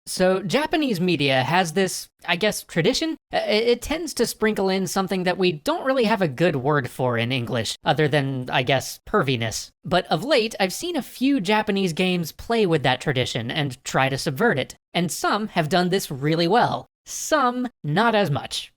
So, Japanese media has this, I guess, tradition. It tends to sprinkle in something that we don't really have a good word for in English, other than, I guess, perviness. But of late, I've seen a few Japanese games play with that tradition and try to subvert it. And some have done this really well. Some, not as much.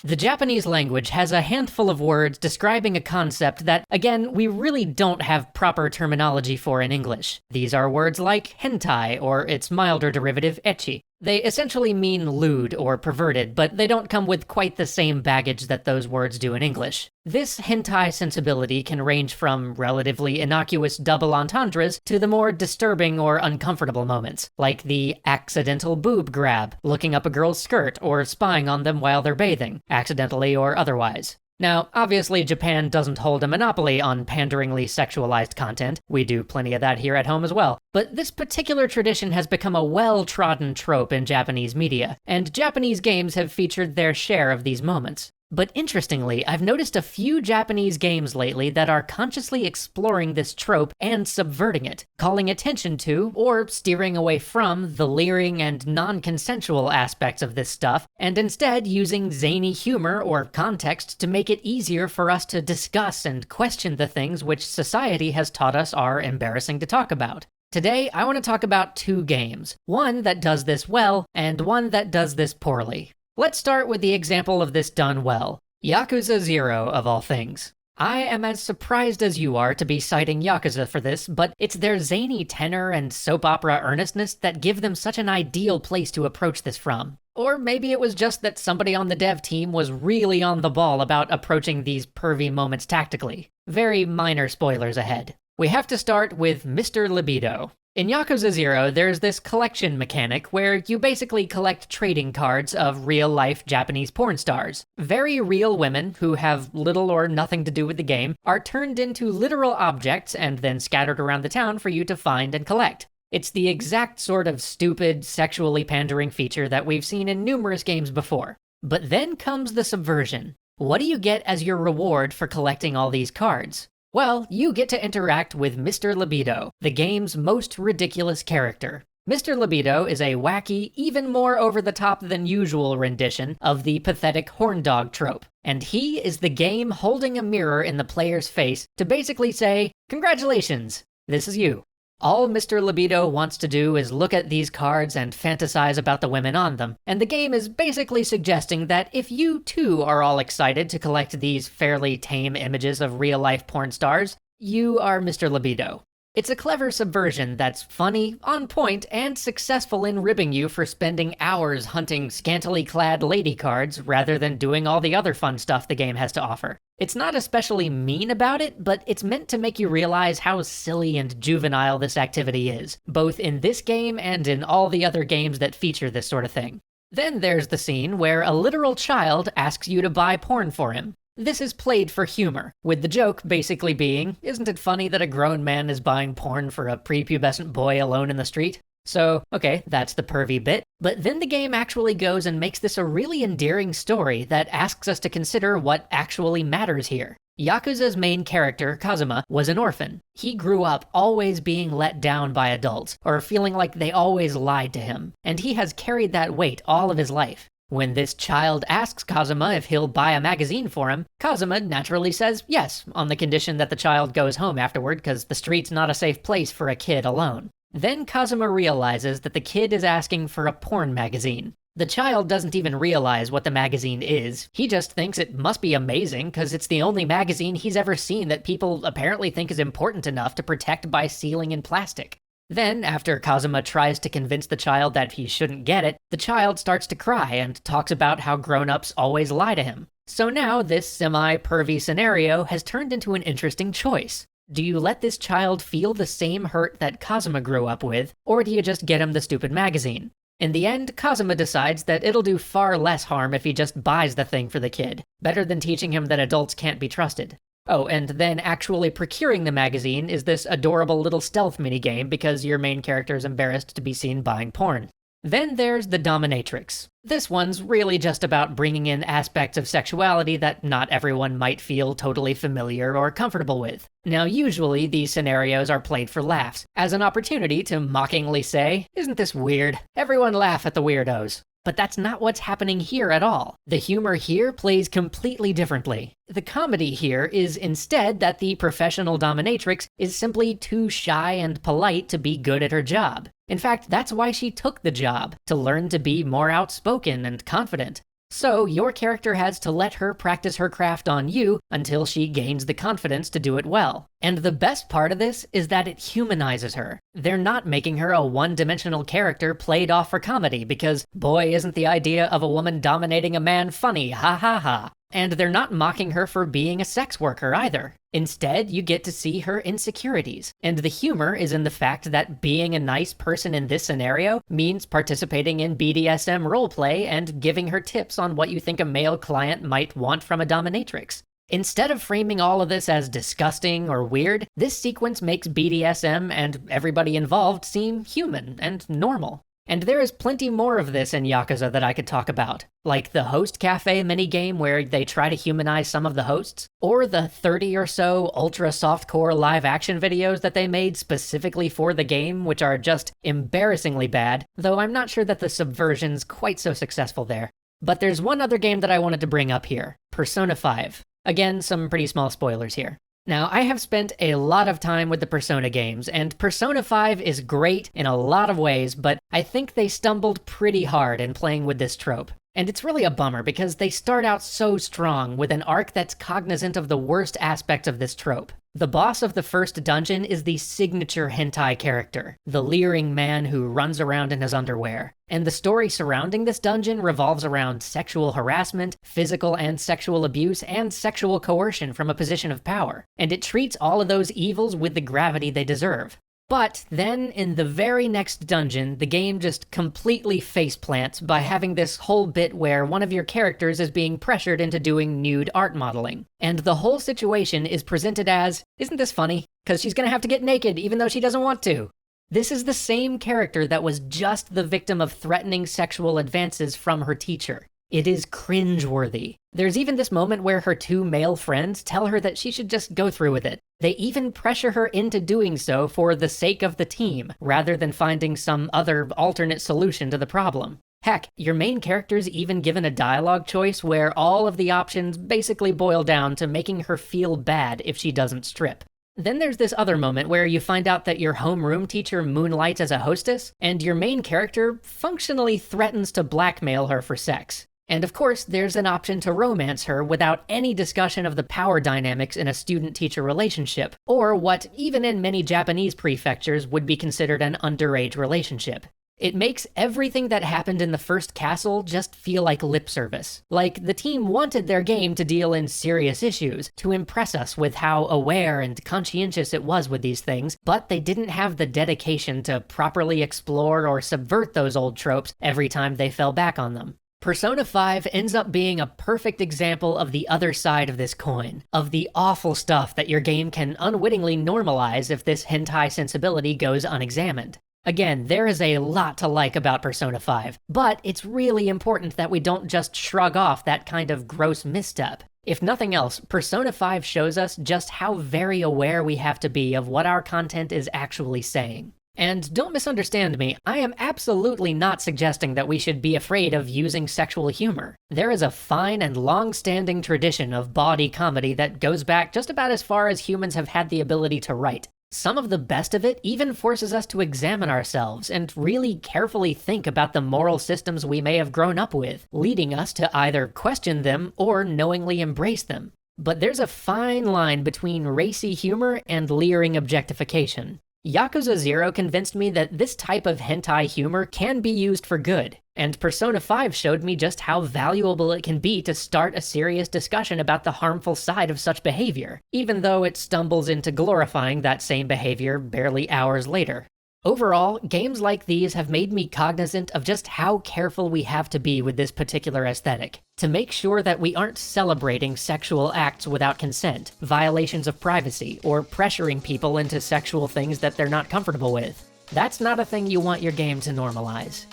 The Japanese language has a handful of words describing a concept that, again, we really don't have proper terminology for in English. These are words like hentai, or its milder derivative, ecchi. They essentially mean lewd or perverted, but they don't come with quite the same baggage that those words do in English. This hentai sensibility can range from relatively innocuous double entendres to the more disturbing or uncomfortable moments, like the accidental boob grab, looking up a girl's skirt, or spying on them while they're bathing, accidentally or otherwise. Now, obviously Japan doesn't hold a monopoly on panderingly sexualized content. We do plenty of that here at home as well. But this particular tradition has become a well-trodden trope in Japanese media, and Japanese games have featured their share of these moments. But interestingly, I've noticed a few Japanese games lately that are consciously exploring this trope and subverting it, calling attention to, or steering away from, the leering and non-consensual aspects of this stuff, and instead using zany humor or context to make it easier for us to discuss and question the things which society has taught us are embarrassing to talk about. Today, I want to talk about two games, one that does this well, and one that does this poorly. Let's start with the example of this done well. Yakuza 0, of all things. I am as surprised as you are to be citing Yakuza for this, but it's their zany tenor and soap opera earnestness that give them such an ideal place to approach this from. Or maybe it was just that somebody on the dev team was really on the ball about approaching these pervy moments tactically. Very minor spoilers ahead. We have to start with Mr. Libido. In Yakuza 0, there's this collection mechanic where you basically collect trading cards of real-life Japanese porn stars. Very real women who have little or nothing to do with the game are turned into literal objects and then scattered around the town for you to find and collect. It's the exact sort of stupid, sexually pandering feature that we've seen in numerous games before. But then comes the subversion. What do you get as your reward for collecting all these cards? Well, you get to interact with Mr. Libido, the game's most ridiculous character. Mr. Libido is a wacky, even more over-the-top than usual rendition of the pathetic horn dog trope, and he is the game holding a mirror in the player's face to basically say, "Congratulations, this is you." All Mr. Libido wants to do is look at these cards and fantasize about the women on them, and the game is basically suggesting that if you too are all excited to collect these fairly tame images of real-life porn stars, you are Mr. Libido. It's a clever subversion that's funny, on point, and successful in ribbing you for spending hours hunting scantily clad lady cards rather than doing all the other fun stuff the game has to offer. It's not especially mean about it, but it's meant to make you realize how silly and juvenile this activity is, both in this game and in all the other games that feature this sort of thing. Then there's the scene where a literal child asks you to buy porn for him. This is played for humor, with the joke basically being, isn't it funny that a grown man is buying porn for a prepubescent boy alone in the street? So, okay, that's the pervy bit, but then the game actually goes and makes this a really endearing story that asks us to consider what actually matters here. Yakuza's main character, Kazuma, was an orphan. He grew up always being let down by adults, or feeling like they always lied to him, and he has carried that weight all of his life. When this child asks Kazuma if he'll buy a magazine for him, Kazuma naturally says yes, on the condition that the child goes home afterward because the street's not a safe place for a kid alone. Then Kazuma realizes that the kid is asking for a porn magazine. The child doesn't even realize what the magazine is. He just thinks it must be amazing because it's the only magazine he's ever seen that people apparently think is important enough to protect by sealing in plastic. Then, after Kazuma tries to convince the child that he shouldn't get it, the child starts to cry and talks about how grown-ups always lie to him. So now this semi-pervy scenario has turned into an interesting choice. Do you let this child feel the same hurt that Kazuma grew up with, or do you just get him the stupid magazine? In the end, Kazuma decides that it'll do far less harm if he just buys the thing for the kid, better than teaching him that adults can't be trusted. Oh, and then actually procuring the magazine is this adorable little stealth minigame because your main character is embarrassed to be seen buying porn. Then there's the dominatrix. This one's really just about bringing in aspects of sexuality that not everyone might feel totally familiar or comfortable with. Now, usually these scenarios are played for laughs, as an opportunity to mockingly say, "Isn't this weird? Everyone laugh at the weirdos." But that's not what's happening here at all. The humor here plays completely differently. The comedy here is instead that the professional dominatrix is simply too shy and polite to be good at her job. In fact, that's why she took the job, to learn to be more outspoken and confident. So your character has to let her practice her craft on you until she gains the confidence to do it well. And the best part of this is that it humanizes her. They're not making her a one-dimensional character played off for comedy because, boy, isn't the idea of a woman dominating a man funny, ha ha ha. And they're not mocking her for being a sex worker either. Instead, you get to see her insecurities. And the humor is in the fact that being a nice person in this scenario means participating in BDSM roleplay and giving her tips on what you think a male client might want from a dominatrix. Instead of framing all of this as disgusting or weird, this sequence makes BDSM and everybody involved seem human and normal. And there is plenty more of this in Yakuza that I could talk about, like the Host Cafe minigame where they try to humanize some of the hosts, or the 30 or so ultra softcore live action videos that they made specifically for the game, which are just embarrassingly bad, though I'm not sure that the subversion's quite so successful there. But there's one other game that I wanted to bring up here, Persona 5. Again, some pretty small spoilers here. Now, I have spent a lot of time with the Persona games, and Persona 5 is great in a lot of ways, but I think they stumbled pretty hard in playing with this trope. And it's really a bummer because they start out so strong with an arc that's cognizant of the worst aspects of this trope. The boss of the first dungeon is the signature hentai character, the leering man who runs around in his underwear. And the story surrounding this dungeon revolves around sexual harassment, physical and sexual abuse, and sexual coercion from a position of power. And it treats all of those evils with the gravity they deserve. But then, in the very next dungeon, the game just completely faceplants by having this whole bit where one of your characters is being pressured into doing nude art modeling. And the whole situation is presented as, "Isn't this funny? Because she's gonna have to get naked even though she doesn't want to." This is the same character that was just the victim of threatening sexual advances from her teacher. It is cringeworthy. There's even this moment where her two male friends tell her that she should just go through with it. They even pressure her into doing so for the sake of the team, rather than finding some other alternate solution to the problem. Heck, your main character's even given a dialogue choice where all of the options basically boil down to making her feel bad if she doesn't strip. Then there's this other moment where you find out that your homeroom teacher moonlights as a hostess, and your main character functionally threatens to blackmail her for sex. And of course, there's an option to romance her without any discussion of the power dynamics in a student-teacher relationship, or what, even in many Japanese prefectures, would be considered an underage relationship. It makes everything that happened in the first castle just feel like lip service. Like the team wanted their game to deal in serious issues, to impress us with how aware and conscientious it was with these things, but they didn't have the dedication to properly explore or subvert those old tropes every time they fell back on them. Persona 5 ends up being a perfect example of the other side of this coin, of the awful stuff that your game can unwittingly normalize if this hentai sensibility goes unexamined. Again, there is a lot to like about Persona 5, but it's really important that we don't just shrug off that kind of gross misstep. If nothing else, Persona 5 shows us just how very aware we have to be of what our content is actually saying. And don't misunderstand me, I am absolutely not suggesting that we should be afraid of using sexual humor. There is a fine and long-standing tradition of bawdy comedy that goes back just about as far as humans have had the ability to write. Some of the best of it even forces us to examine ourselves and really carefully think about the moral systems we may have grown up with, leading us to either question them or knowingly embrace them. But there's a fine line between racy humor and leering objectification. Yakuza 0 convinced me that this type of hentai humor can be used for good, and Persona 5 showed me just how valuable it can be to start a serious discussion about the harmful side of such behavior, even though it stumbles into glorifying that same behavior barely hours later. Overall, games like these have made me cognizant of just how careful we have to be with this particular aesthetic, to make sure that we aren't celebrating sexual acts without consent, violations of privacy, or pressuring people into sexual things that they're not comfortable with. That's not a thing you want your game to normalize.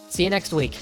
See you next week.